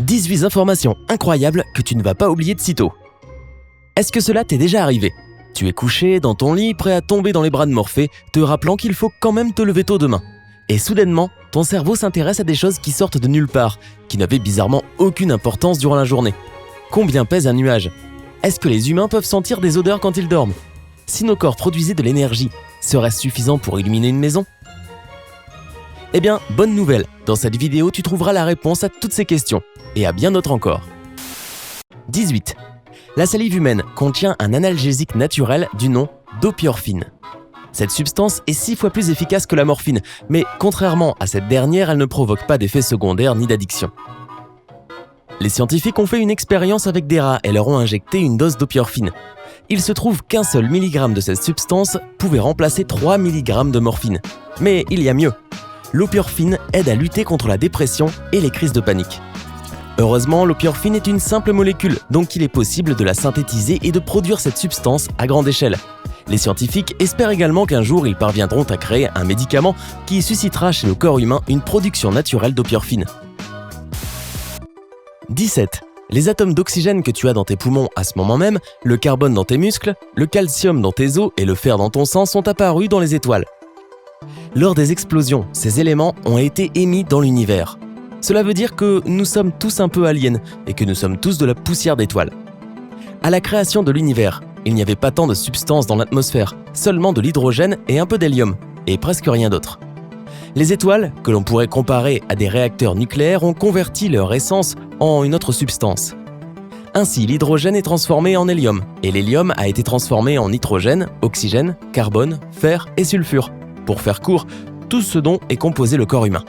18 informations incroyables que tu ne vas pas oublier de sitôt. Est-ce que cela t'est déjà arrivé ? Tu es couché dans ton lit, prêt à tomber dans les bras de Morphée, te rappelant qu'il faut quand même te lever tôt demain. Et soudainement, ton cerveau s'intéresse à des choses qui sortent de nulle part, qui n'avaient bizarrement aucune importance durant la journée. Combien pèse un nuage ? Est-ce que les humains peuvent sentir des odeurs quand ils dorment ? Si nos corps produisaient de l'énergie, serait-ce suffisant pour illuminer une maison ? Eh bien, bonne nouvelle, dans cette vidéo, tu trouveras la réponse à toutes ces questions, et à bien d'autres encore. 18. La salive humaine contient un analgésique naturel du nom d'opiorphine. Cette substance est 6 fois plus efficace que la morphine, mais contrairement à cette dernière, elle ne provoque pas d'effets secondaires ni d'addiction. Les scientifiques ont fait une expérience avec des rats et leur ont injecté une dose d'opiorphine. Il se trouve qu'un seul milligramme de cette substance pouvait remplacer 3 mg de morphine. Mais il y a mieux. L'opiorphine aide à lutter contre la dépression et les crises de panique. Heureusement, l'opiorphine est une simple molécule, donc il est possible de la synthétiser et de produire cette substance à grande échelle. Les scientifiques espèrent également qu'un jour ils parviendront à créer un médicament qui suscitera chez le corps humain une production naturelle d'opiorphine. 17. Les atomes d'oxygène que tu as dans tes poumons à ce moment même, le carbone dans tes muscles, le calcium dans tes os et le fer dans ton sang sont apparus dans les étoiles. Lors des explosions, ces éléments ont été émis dans l'univers. Cela veut dire que nous sommes tous un peu aliens et que nous sommes tous de la poussière d'étoiles. À la création de l'univers, il n'y avait pas tant de substances dans l'atmosphère, seulement de l'hydrogène et un peu d'hélium, et presque rien d'autre. Les étoiles, que l'on pourrait comparer à des réacteurs nucléaires, ont converti leur essence en une autre substance. Ainsi, l'hydrogène est transformé en hélium, et l'hélium a été transformé en nitrogène, oxygène, carbone, fer et sulfure. Pour faire court, tout ce dont est composé le corps humain.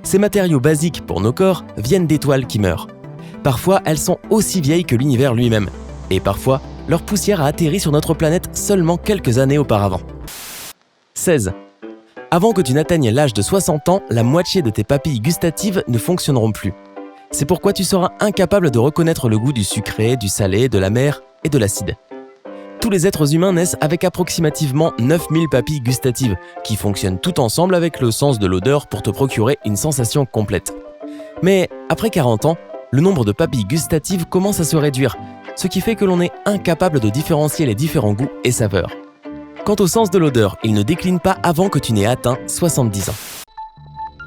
Ces matériaux basiques pour nos corps viennent d'étoiles qui meurent. Parfois, elles sont aussi vieilles que l'univers lui-même. Et parfois, leur poussière a atterri sur notre planète seulement quelques années auparavant. 16. Avant que tu n'atteignes l'âge de 60 ans, la moitié de tes papilles gustatives ne fonctionneront plus. C'est pourquoi tu seras incapable de reconnaître le goût du sucré, du salé, de l'amer et de l'acide. Tous les êtres humains naissent avec approximativement 9000 papilles gustatives, qui fonctionnent toutes ensemble avec le sens de l'odeur pour te procurer une sensation complète. Mais après 40 ans, le nombre de papilles gustatives commence à se réduire, ce qui fait que l'on est incapable de différencier les différents goûts et saveurs. Quant au sens de l'odeur, il ne décline pas avant que tu n'aies atteint 70 ans.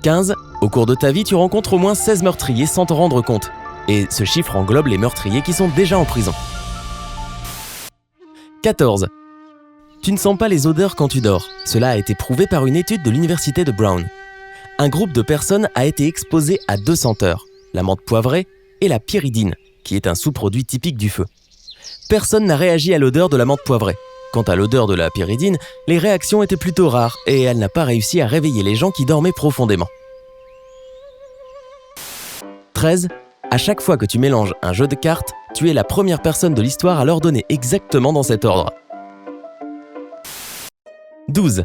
15. Au cours de ta vie, tu rencontres au moins 16 meurtriers sans t'en rendre compte. Et ce chiffre englobe les meurtriers qui sont déjà en prison. 14. Tu ne sens pas les odeurs quand tu dors. Cela a été prouvé par une étude de l'université de Brown. Un groupe de personnes a été exposé à 2 senteurs, la menthe poivrée et la pyridine, qui est un sous-produit typique du feu. Personne n'a réagi à l'odeur de la menthe poivrée. Quant à l'odeur de la pyridine, les réactions étaient plutôt rares et elle n'a pas réussi à réveiller les gens qui dormaient profondément. 13. À chaque fois que tu mélanges un jeu de cartes, tu es la première personne de l'histoire à l'ordonner exactement dans cet ordre. 12.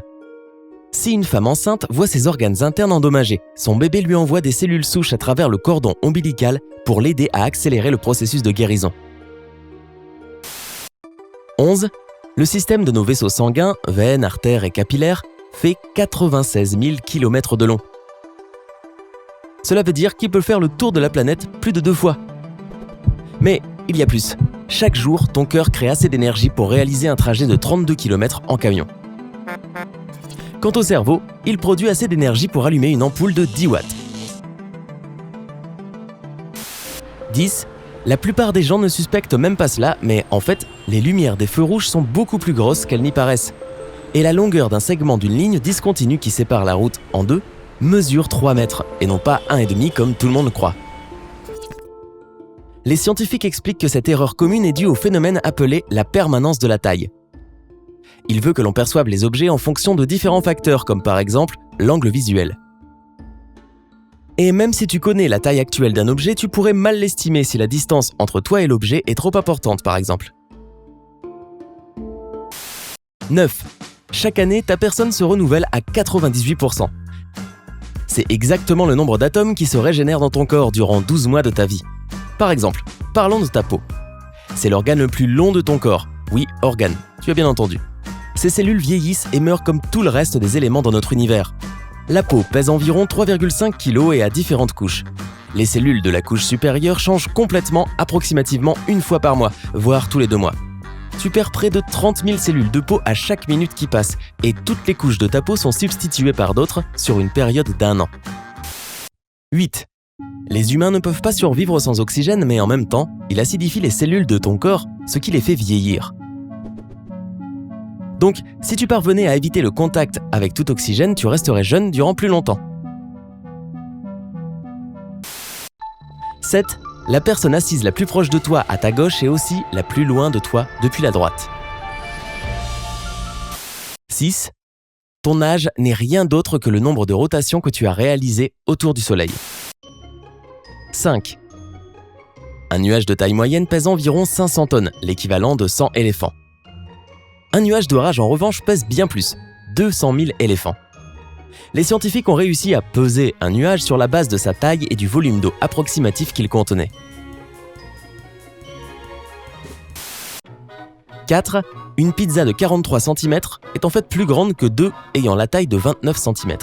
Si une femme enceinte voit ses organes internes endommagés, son bébé lui envoie des cellules souches à travers le cordon ombilical pour l'aider à accélérer le processus de guérison. 11. Le système de nos vaisseaux sanguins, veines, artères et capillaires, fait 96 000 km de long. Cela veut dire qu'il peut faire le tour de la planète plus de 2 fois. Mais il y a plus. Chaque jour, ton cœur crée assez d'énergie pour réaliser un trajet de 32 km en camion. Quant au cerveau, il produit assez d'énergie pour allumer une ampoule de 10 watts. 10. La plupart des gens ne suspectent même pas cela, mais en fait, les lumières des feux rouges sont beaucoup plus grosses qu'elles n'y paraissent. Et la longueur d'un segment d'une ligne discontinue qui sépare la route en 2 mesure 3 mètres, et non pas 1,5 comme tout le monde croit. Les scientifiques expliquent que cette erreur commune est due au phénomène appelé la permanence de la taille. Il veut que l'on perçoive les objets en fonction de différents facteurs, comme par exemple l'angle visuel. Et même si tu connais la taille actuelle d'un objet, tu pourrais mal l'estimer si la distance entre toi et l'objet est trop importante, par exemple. 9. Chaque année, ta personne se renouvelle à 98%. C'est exactement le nombre d'atomes qui se régénèrent dans ton corps durant 12 mois de ta vie. Par exemple, parlons de ta peau. C'est l'organe le plus long de ton corps. Oui, organe, tu as bien entendu. Ces cellules vieillissent et meurent comme tout le reste des éléments dans notre univers. La peau pèse environ 3,5 kg et a différentes couches. Les cellules de la couche supérieure changent complètement approximativement une fois par mois, voire tous les 2 mois. Tu perds près de 30 000 cellules de peau à chaque minute qui passe et toutes les couches de ta peau sont substituées par d'autres sur une période d'1 an. 8. Les humains ne peuvent pas survivre sans oxygène, mais en même temps, il acidifie les cellules de ton corps, ce qui les fait vieillir. Donc, si tu parvenais à éviter le contact avec tout oxygène, tu resterais jeune durant plus longtemps. 7. La personne assise la plus proche de toi à ta gauche est aussi la plus loin de toi depuis la droite. 6. Ton âge n'est rien d'autre que le nombre de rotations que tu as réalisées autour du Soleil. 5. Un nuage de taille moyenne pèse environ 500 tonnes, l'équivalent de 100 éléphants. Un nuage d'orage en revanche pèse bien plus, 200 000 éléphants. Les scientifiques ont réussi à peser un nuage sur la base de sa taille et du volume d'eau approximatif qu'il contenait. 4. Une pizza de 43 cm est en fait plus grande que 2 ayant la taille de 29 cm.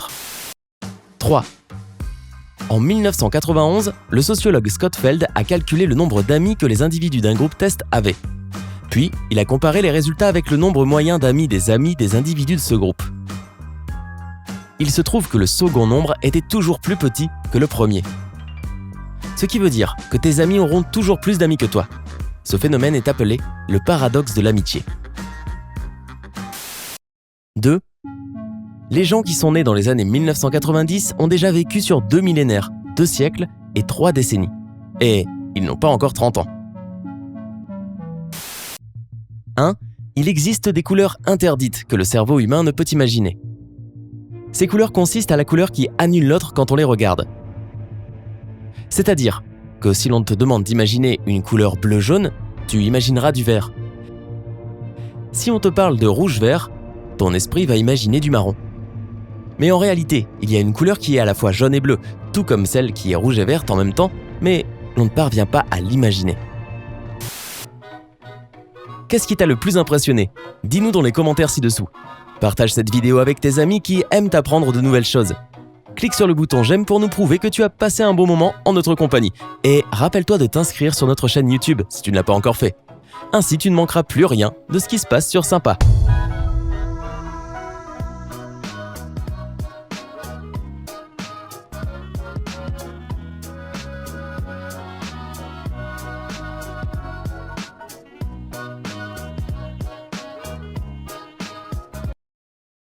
3. En 1991, le sociologue Scott Feld a calculé le nombre d'amis que les individus d'un groupe test avaient. Puis, il a comparé les résultats avec le nombre moyen d'amis des individus de ce groupe. Il se trouve que le second nombre était toujours plus petit que le premier. Ce qui veut dire que tes amis auront toujours plus d'amis que toi. Ce phénomène est appelé le paradoxe de l'amitié. 2. Les gens qui sont nés dans les années 1990 ont déjà vécu sur 2 millénaires, 2 siècles et 3 décennies. Et ils n'ont pas encore 30 ans. 1. Il existe des couleurs interdites que le cerveau humain ne peut imaginer. Ces couleurs consistent à la couleur qui annule l'autre quand on les regarde. C'est-à-dire que si l'on te demande d'imaginer une couleur bleu-jaune, tu imagineras du vert. Si on te parle de rouge-vert, ton esprit va imaginer du marron. Mais en réalité, il y a une couleur qui est à la fois jaune et bleu, tout comme celle qui est rouge et verte en même temps, mais l'on ne parvient pas à l'imaginer. Qu'est-ce qui t'a le plus impressionné ? Dis-nous dans les commentaires ci-dessous. Partage cette vidéo avec tes amis qui aiment apprendre de nouvelles choses. Clique sur le bouton j'aime pour nous prouver que tu as passé un bon moment en notre compagnie. Et rappelle-toi de t'inscrire sur notre chaîne YouTube si tu ne l'as pas encore fait. Ainsi, tu ne manqueras plus rien de ce qui se passe sur Sympa.